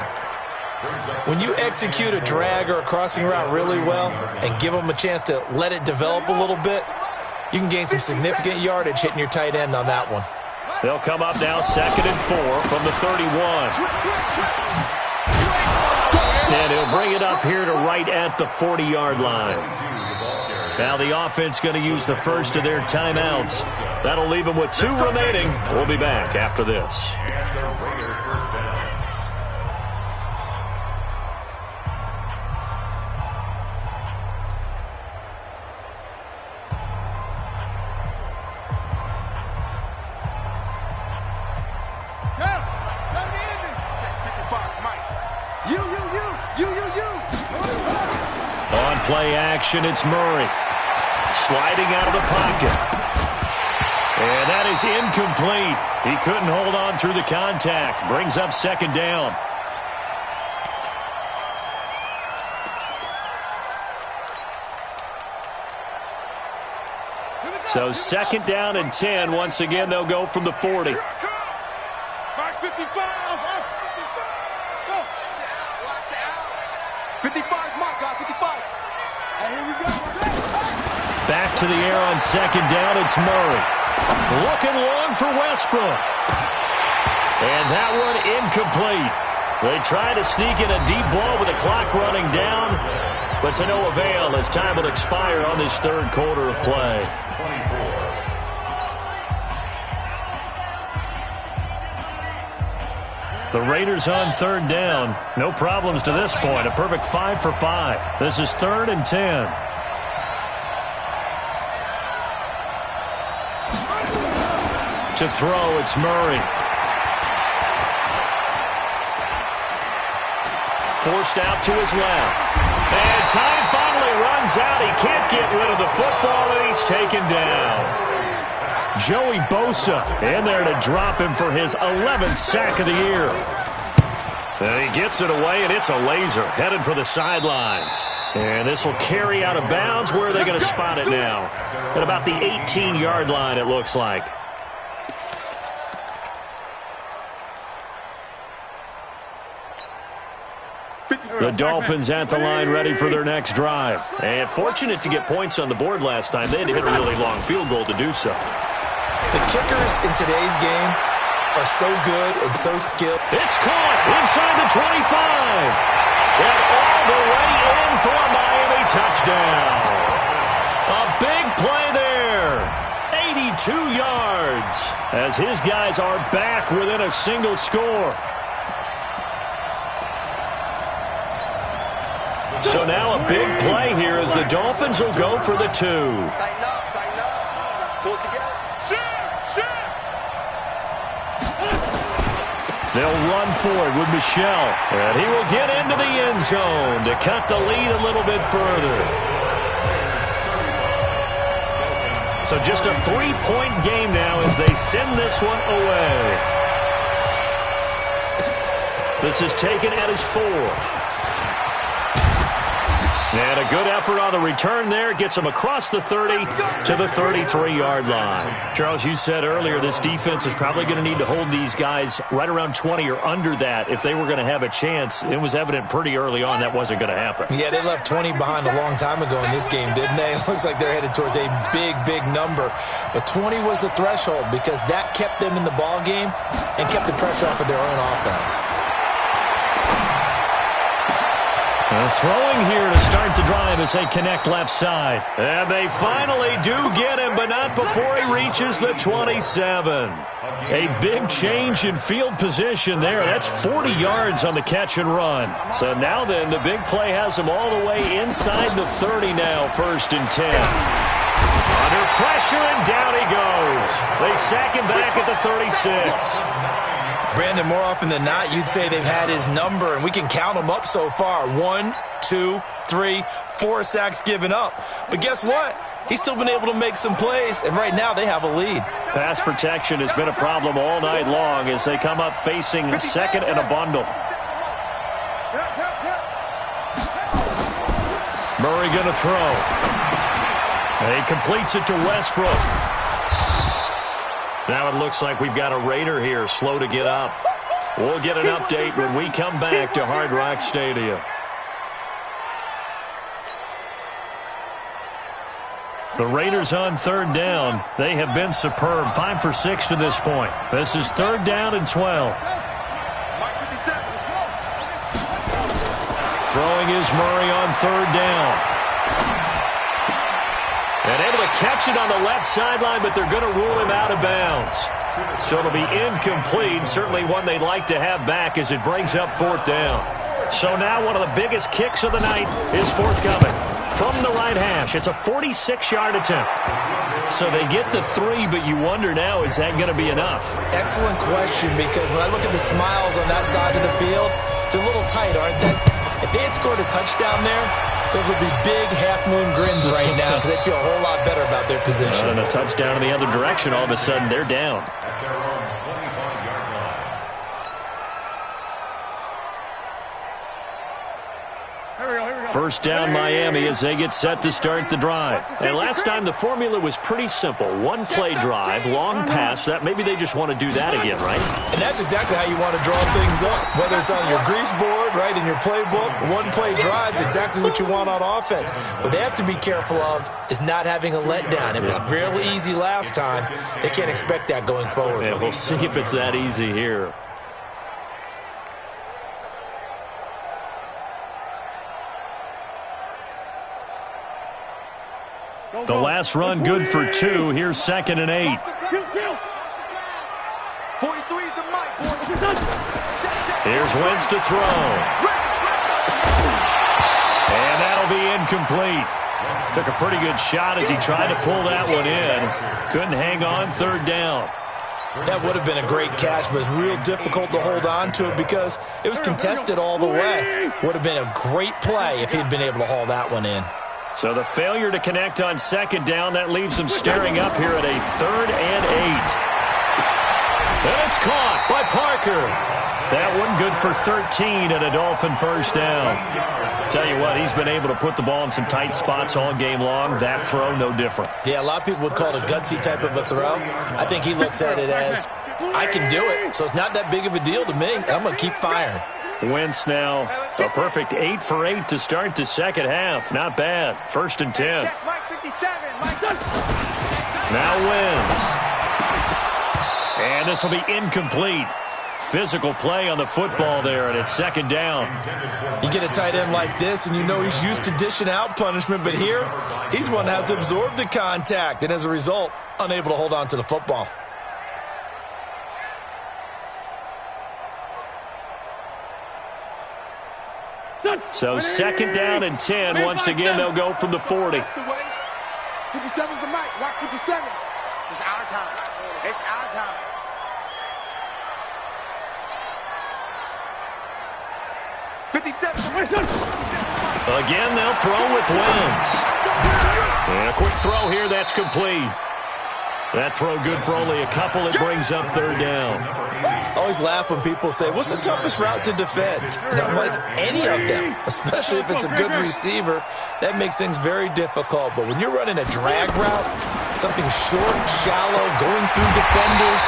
S2: When you execute a drag or a crossing route really well and give them a chance to let it develop a little bit, you can gain some significant yardage hitting your tight end on that one.
S1: They'll come up now 2nd and 4 from the 31. And he'll bring it up here to right at the 40-yard line. Now the offense going to use the first of their timeouts. That'll leave them with 2 remaining. We'll be back after this. On play action, it's Murray. Sliding out of the pocket. And that is incomplete. He couldn't hold on through the contact. Brings up 2nd down. So 2nd down and 10. Once again, they'll go from the 40.
S3: Back 55. 55, Mike, got 55. And here we go.
S1: Back to the air on 2nd down, it's Murray. Looking long for Westbrook. And that one incomplete. They try to sneak in a deep ball with the clock running down, but to no avail as time will expire on this 3rd quarter of play. The Raiders on 3rd down. No problems to this point. A perfect 5 for 5. This is 3rd and 10. To throw, it's Murray. Forced out to his left. And time finally runs out. He can't get rid of the football, and he's taken down. Joey Bosa in there to drop him for his 11th sack of the year. And he gets it away, and it's a laser headed for the sidelines. And this will carry out of bounds. Where are they going to spot it now? At about the 18-yard line, it looks like. The Dolphins at the line ready for their next drive. And fortunate to get points on the board last time. They had to hit a really long field goal to do so.
S2: The kickers in today's game are so good and so skilled.
S1: It's caught inside the 25. And all the way in for a Miami touchdown. A big play there. 82 yards as his guys are back within a single score. So now a big play here as the Dolphins will go for the 2.
S3: Tighten up. Pull it together.
S1: They'll run for it with Michelle. And he will get into the end zone to cut the lead a little bit further. So just a 3-point game now as they send this one away. This is taken at his 4. And a good effort on the return there. Gets him across the 30 to the 33-yard line. Charles, you said earlier this defense is probably going to need to hold these guys right around 20 or under that if they were going to have a chance. It was evident pretty early on that wasn't going to happen.
S2: Yeah, they left 20 behind a long time ago in this game, didn't they? It looks like they're headed towards a big, big number. But 20 was the threshold because that kept them in the ball game and kept the pressure off of their own offense.
S1: Throwing here to start the drive as they connect left side. And they finally do get him, but not before he reaches the 27. A big change in field position there. That's 40 yards on the catch and run. So now then, the big play has him all the way inside the 30 now, 1st and 10. Under pressure, and down he goes. They sack him back at the 36.
S2: Brandon, more often than not, you'd say they've had his number, and we can count them up so far. 1, 2, 3, 4 sacks given up. But guess what? He's still been able to make some plays, and right now they have a lead.
S1: Pass protection has been a problem all night long as they come up facing second and a bundle. Murray going to throw. He completes it to Westbrook. Now it looks like we've got a Raider here, slow to get up. We'll get an update when we come back to Hard Rock Stadium. The Raiders on third down. They have been superb. 5 for 6 to this point. This is 3rd down and 12. Throwing is Murray on 3rd down. And able to catch it on the left sideline, but they're going to rule him out of bounds. So it'll be incomplete. Certainly one they'd like to have back as it brings up 4th down. So now one of the biggest kicks of the night is forthcoming. From the right hash, it's a 46-yard attempt. So they get the 3, but you wonder now, is that going to be enough?
S2: Excellent question, because when I look at the smiles on that side of the field, they're a little tight, aren't they? If they had scored a touchdown there, those would be big half-moon grins right now because they'd feel a whole lot better about their position.
S1: And a touchdown in the other direction, all of a sudden they're down. First down Miami as they get set to start the drive. And last time the formula was pretty simple. 1-play drive, long pass. That maybe they just want to do that again, right?
S2: And that's exactly how you want to draw things up. Whether it's on your grease board, right, in your playbook, 1-play drive's exactly what you want on offense. What they have to be careful of is not having a letdown. It was fairly easy last time. They can't expect that going forward.
S1: And we'll see if it's that easy here. The last run good for 2. Here's 2nd and 8.
S3: 43's the mic.
S1: Here's Wentz to throw. And that'll be incomplete. Took a pretty good shot as he tried to pull that one in. Couldn't hang on 3rd down.
S2: That would have been a great catch, but it's real difficult to hold on to it because it was contested all the way. Would have been a great play if he'd been able to haul that one in.
S1: So the failure to connect on 2nd down, that leaves them staring up here at a 3rd and 8. And it's caught by Parker. That one good for 13 and a Dolphin first down. Tell you what, he's been able to put the ball in some tight spots all game long. That throw, no different.
S2: Yeah, a lot of people would call it a gutsy type of a throw. I think he looks at it as, I can do it, so it's not that big of a deal to me, and I'm going to keep firing.
S1: Wentz now a perfect 8 for 8 to start the second half. Not bad. 1st and 10. Now Wentz. And this will be incomplete. Physical play on the football there, and it's 2nd down.
S2: You get a tight end like this, and you know he's used to dishing out punishment, but here, he's one that has to absorb the contact, and as a result, unable to hold on to the football.
S1: So 2nd down and 10. Once again, they'll go from the 40.
S3: 57's the mic. Watch 57. It's our time. It's our time.
S1: Again, they'll throw with Wentz. And a quick throw here. That's complete. That throw good for only a couple. It brings up 3rd down.
S2: I always laugh when people say, what's the toughest route to defend? And I'm like, any of them, especially if it's a good receiver. That makes things very difficult. But when you're running a drag route, something short, shallow, going through defenders,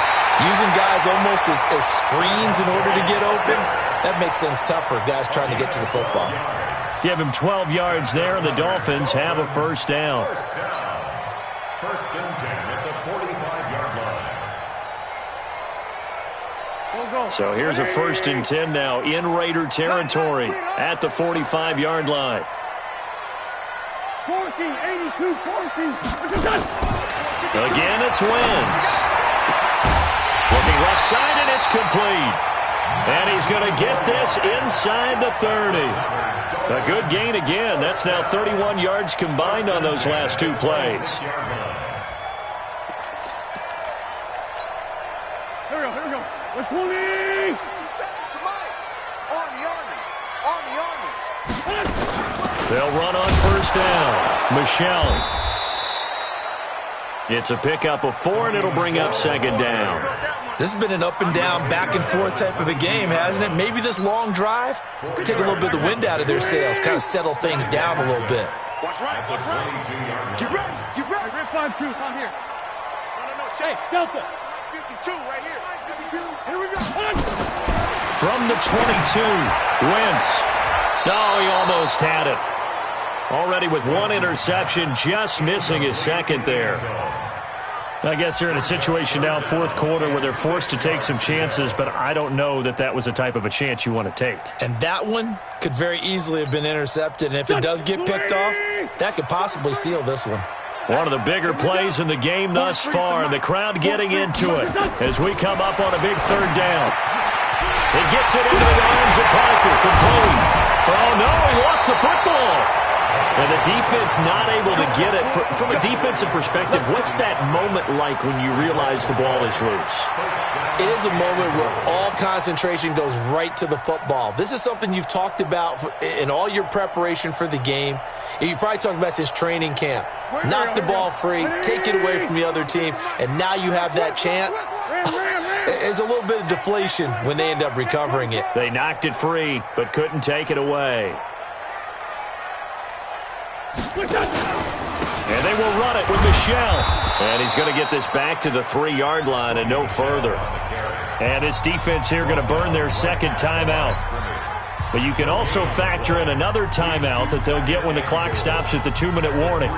S2: using guys almost as screens in order to get open, that makes things tough for guys trying to get to the football.
S1: Give him 12 yards there, and the Dolphins have a first down.
S4: 1st and 10 at the 45-yard line.
S1: So here's a 1st and 10 now in Raider territory at the 45-yard line.
S5: 14, 82, 14.
S1: Again, it's Wentz. Looking left side, and it's complete. And he's going to get this inside the 30. A good gain again. That's now 31 yards combined on those last 2 plays.
S5: Here we go. 20.
S1: They'll run on first down. Michelle. It's a pickup of 4, and it'll bring up second down.
S2: This has been an up and down, back and forth type of a game, hasn't it? Maybe this long drive could take a little bit of the wind out of their sails, kind of settle things down a little bit.
S3: Watch right, watch right. Get ready, get ready.
S5: Red 5-2, on here. No. Hey, Delta. 52 right here. 52. Here we go.
S1: From the 22, Wentz. No, he almost had it. Already with 1 interception, just missing his second there. I guess they're in a situation now, fourth quarter, where they're forced to take some chances, but I don't know that that was the type of a chance you want to take.
S2: And that one could very easily have been intercepted, and if it does get picked off, that could possibly seal this one.
S1: One of the bigger plays in the game thus far, and the crowd getting into it as we come up on a big third down. It gets it into the arms of Parker, complete. Oh, no, he lost the football. And the defense not able to get it. From a defensive perspective, what's that moment like when you realize the ball is loose?
S2: It is a moment where all concentration goes right to the football. This is something you've talked about in all your preparation for the game. You probably talked about since training camp. Knock the ball free, take it away from the other team, and now you have that chance. There's a little bit of deflation when they end up recovering it.
S1: They knocked it free, but couldn't take it away. And they will run it with Michelle. And he's going to get this back to the 3-yard line and no further. And this defense here going to burn their second timeout. But you can also factor in another timeout that they'll get when the clock stops at the 2-minute warning.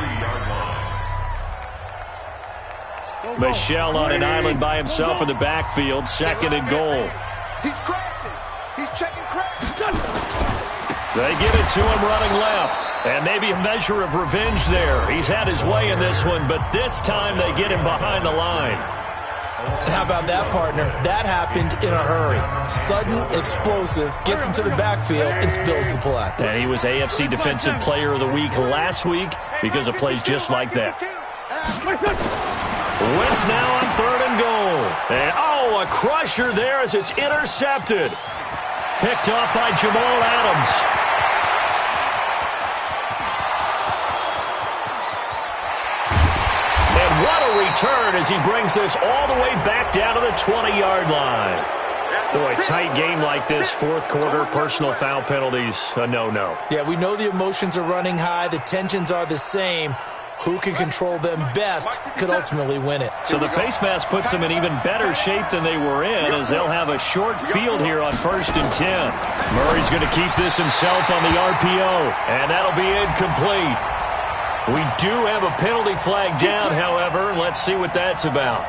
S1: Michelle on an island by himself in the backfield, second and goal.
S3: He's crashing. He's checking crash.
S1: They give it to him running left. And maybe a measure of revenge there. He's had his way in this one, but this time they get him behind the line.
S2: How about that, partner? That happened in a hurry. Sudden, explosive, gets into the backfield and spills the play.
S1: And he was AFC Defensive Player of the Week last week because of plays just like that. Wentz now on third and goal. And, a crusher there as it's intercepted. Picked off by Jamal Adams. And what a return as he brings this all the way back down to the 20-yard line. Boy, tight game like this, fourth quarter, personal foul penalties, a no-no.
S2: Yeah, we know the emotions are running high. The tensions are the same. Who can control them best could ultimately win it.
S1: So the face mask puts them in even better shape than they were in as they'll have a short field here on 1st and 10. Murray's going to keep this himself on the RPO, and that'll be incomplete. We do have a penalty flag down, however. Let's see what that's about.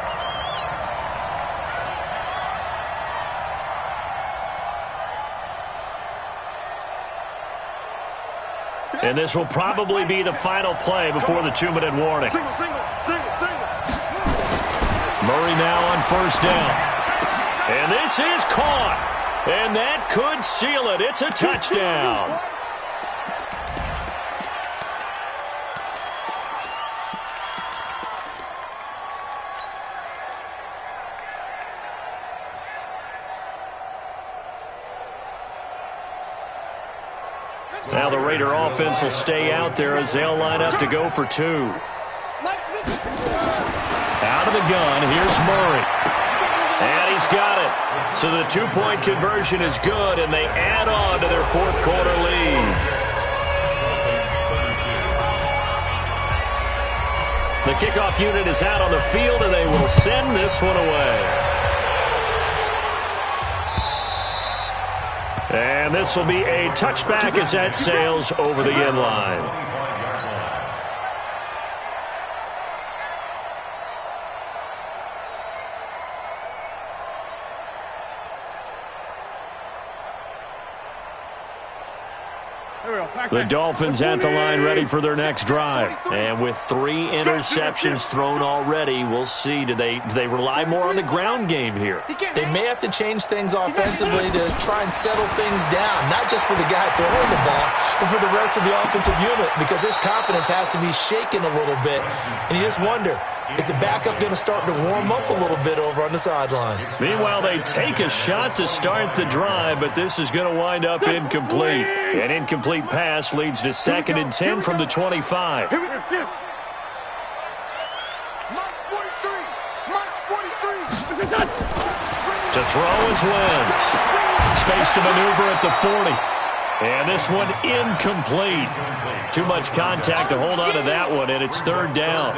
S1: And this will probably be the final play before the 2-minute warning. Murray now on first down. And this is caught. And that could seal it. It's a touchdown. Now the Raider offense will stay out there as they'll line up to go for 2. Out of the gun, here's Murray. And he's got it. So the 2-point conversion is good, and they add on to their fourth quarter lead. The kickoff unit is out on the field, and they will send this one away. And this will be a touchback as that sails over the end line. The Dolphins at the line ready for their next drive. And with 3 interceptions thrown already, we'll see. Do they rely more on the ground game here?
S2: They may have to change things offensively to try and settle things down, not just for the guy throwing the ball, but for the rest of the offensive unit, because his confidence has to be shaken a little bit. And you just wonder, is the backup going to start to warm up a little bit over on the sideline?
S1: Meanwhile, they take a shot to start the drive, but this is going to wind up incomplete. An incomplete pass leads to 2nd and 10 from the 25.
S3: Mike's 43. Mike's 43.
S1: To throw is Wentz. Space to maneuver at the 40. And this one incomplete. Too much contact to hold on to that one, and it's 3rd down.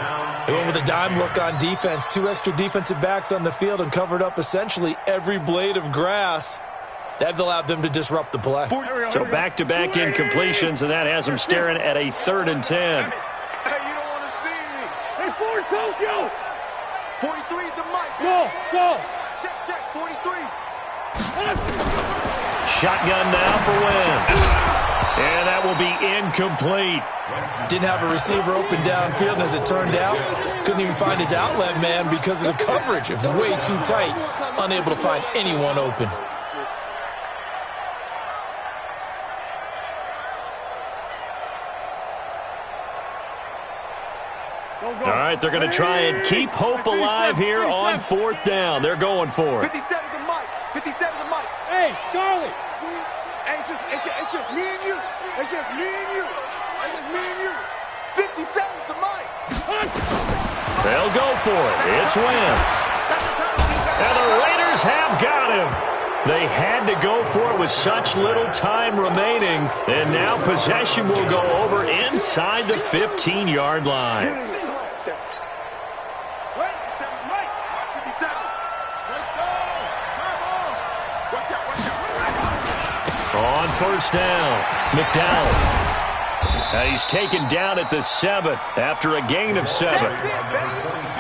S2: They went with a dime look on defense. 2 extra defensive backs on the field and covered up essentially every blade of grass. That allowed them to disrupt the play.
S1: So back-to-back incompletions, and that has them staring at a 3rd and 10.
S3: Hey, you don't want to see me.
S5: Hey, Ford, Tokyo.
S3: 43 is the mic.
S5: Go.
S3: Check, 43.
S1: Shotgun now for Wentz. And that will be incomplete.
S2: Didn't have a receiver open downfield, and as it turned out, couldn't even find his outlet man because of the coverage. It was way too tight. Unable to find anyone open.
S1: All right, they're going to try and keep hope alive here on 4th down. They're going for it.
S3: 57 the mic. 57 the mic.
S5: Hey, Charlie.
S3: Hey, it's just me and you. It's just me and you. It's just me and you. 57 the mic.
S1: They'll go for it. It's Wentz. And the Raiders have got him. They had to go for it with such little time remaining. And now possession will go over inside the 15-yard line. On 1st down, McDowell. And he's taken down at the 7 after a gain of 7.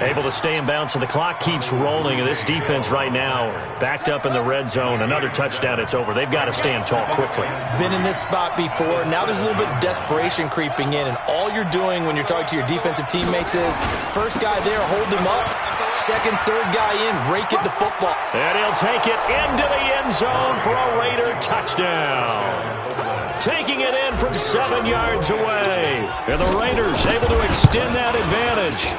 S1: Able to stay in bounds, so the clock keeps rolling. And this defense right now backed up in the red zone. Another touchdown, it's over. They've got to stand tall quickly.
S2: Been in this spot before. Now there's a little bit of desperation creeping in. And all you're doing when you're talking to your defensive teammates is, first guy there, hold him up. Second, third guy in, rake it to football.
S1: And he'll take it into the end zone for a Raider touchdown. Taking it in from 7 yards away. And the Raiders able to extend that advantage.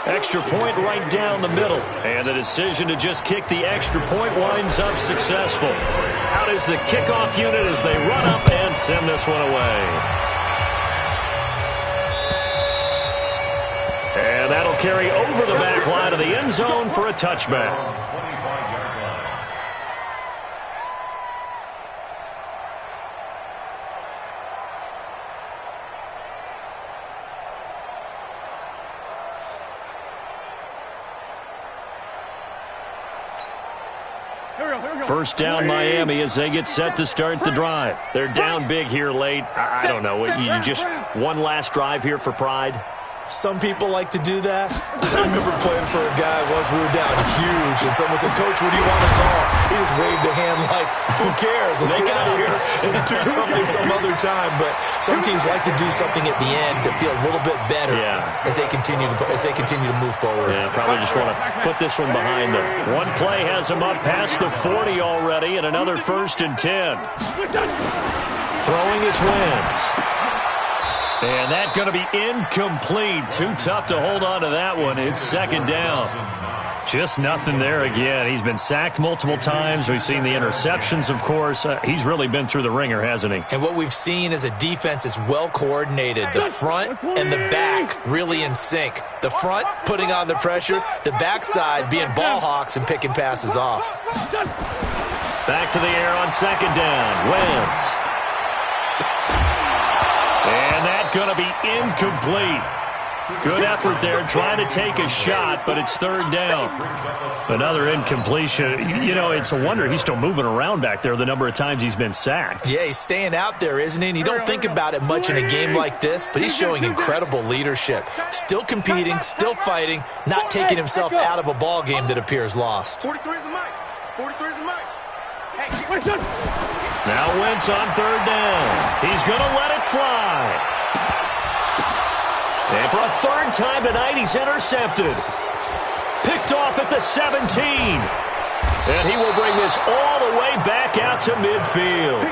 S1: Extra point right down the middle. And the decision to just kick the extra point winds up successful. Out is the kickoff unit as they run up and send this one away. And that'll carry over the back line of the end zone for a touchback. First down Miami as they get set to start the drive. They're down big here late. I don't know. You just one last drive here for pride?
S2: Some people like to do that. I remember playing for a guy once. We were down huge, and someone said, "Coach, what do you want to call?" He just waved a hand like, "Who cares? Let's get out of here and do something some other time." But some teams like to do something at the end to feel a little bit better as they continue to move forward.
S1: Yeah, probably just want to put this one behind them. One play has them up past the 40 already, and another 1st and 10. Throwing his Wentz. And that's going to be incomplete. Too tough to hold on to that one. It's 2nd down. Just nothing there again. He's been sacked multiple times. We've seen the interceptions, of course. He's really been through the ringer, hasn't he?
S2: And what we've seen is a defense that's well coordinated. The front and the back really in sync. The front putting on the pressure. The backside being ball hawks and picking passes off.
S1: Back to the air on 2nd down. Wentz. And that's going to be incomplete. Good effort there, trying to take a shot, but it's 3rd down. Another incompletion. You know, it's a wonder he's still moving around back there the number of times he's been sacked.
S2: Yeah, he's staying out there, isn't he? And you don't think about it much in a game like this, but he's showing incredible leadership. Still competing, still fighting, not taking himself out of a ball game that appears lost.
S3: 43 is the mic. 43 is the mic.
S1: Now Wentz on 3rd down. He's going to let it fly. And for a 3rd time tonight, he's intercepted. Picked off at the 17. And he will bring this all the way back out to midfield.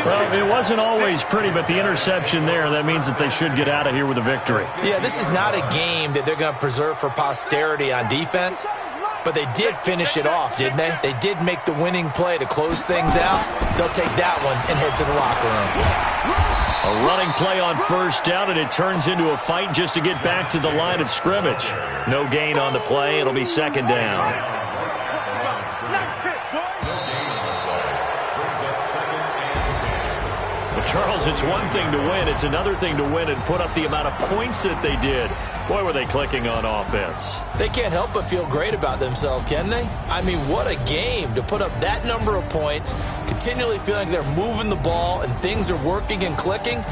S1: Well, it wasn't always pretty, but the interception there, that means that they should get out of here with a victory.
S2: Yeah, this is not a game that they're going to preserve for posterity on defense. But they did finish it off, didn't they? They did make the winning play to close things out. They'll take that one and head to the locker room.
S1: A running play on first down, and it turns into a fight just to get back to the line of scrimmage. No gain on the play. It'll be second down. Charles, it's one thing to win. It's another thing to win and put up the amount of points that they did. Boy, were they clicking on offense.
S2: They can't help but feel great about themselves, can they? I mean, what a game to put up that number of points, continually feeling like they're moving the ball and things are working and clicking.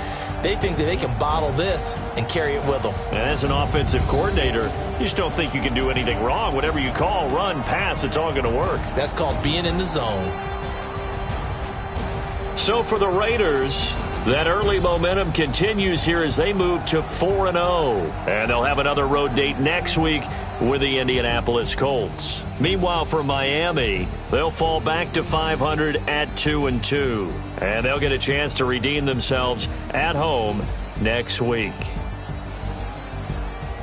S2: They think that they can bottle this and carry it with them.
S1: And as an offensive coordinator, you just don't think you can do anything wrong. Whatever you call, run, pass, it's all going to work.
S2: That's called being in the zone.
S1: So for the Raiders, that early momentum continues here as they move to 4-0. And they'll have another road date next week with the Indianapolis Colts. Meanwhile, for Miami, they'll fall back to 500 at 2-2. And they'll get a chance to redeem themselves at home next week.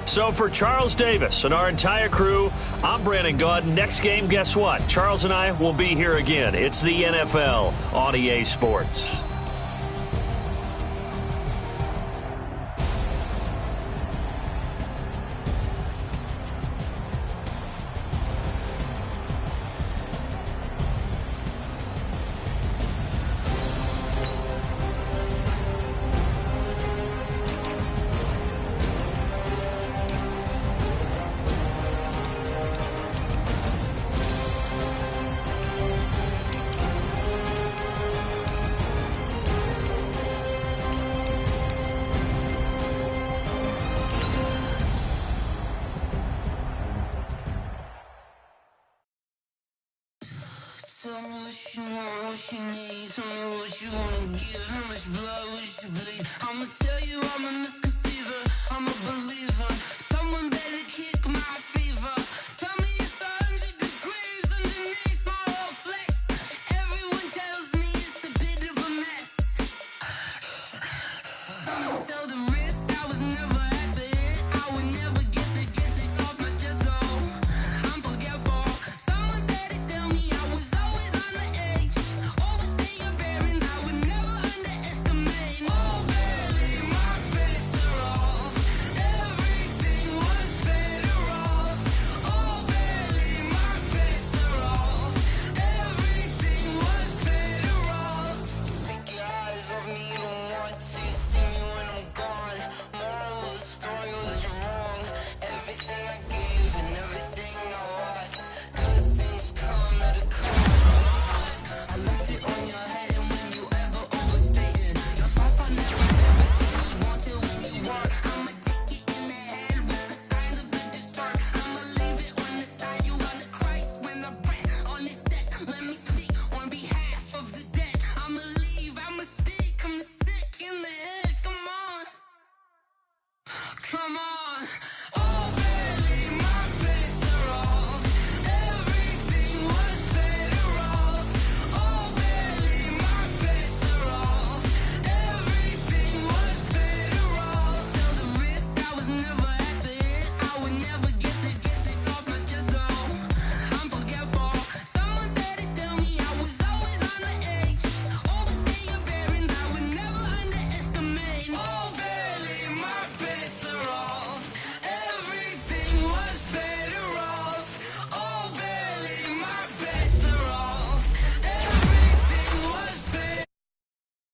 S1: So for Charles Davis and our entire crew, I'm Brandon Gaudin. Next game, guess what? Charles and I will be here again. It's the NFL on EA Sports.
S6: Tell me what you want, what you need. Tell me what you wanna give. How much blood would you bleed? I'ma tell you I'm a misconceiver. I'm a believer. Someone better kick my fever. Tell me it's 100 degrees underneath my whole flesh. Everyone tells me it's a bit of a mess. Someone tell the wrist I was never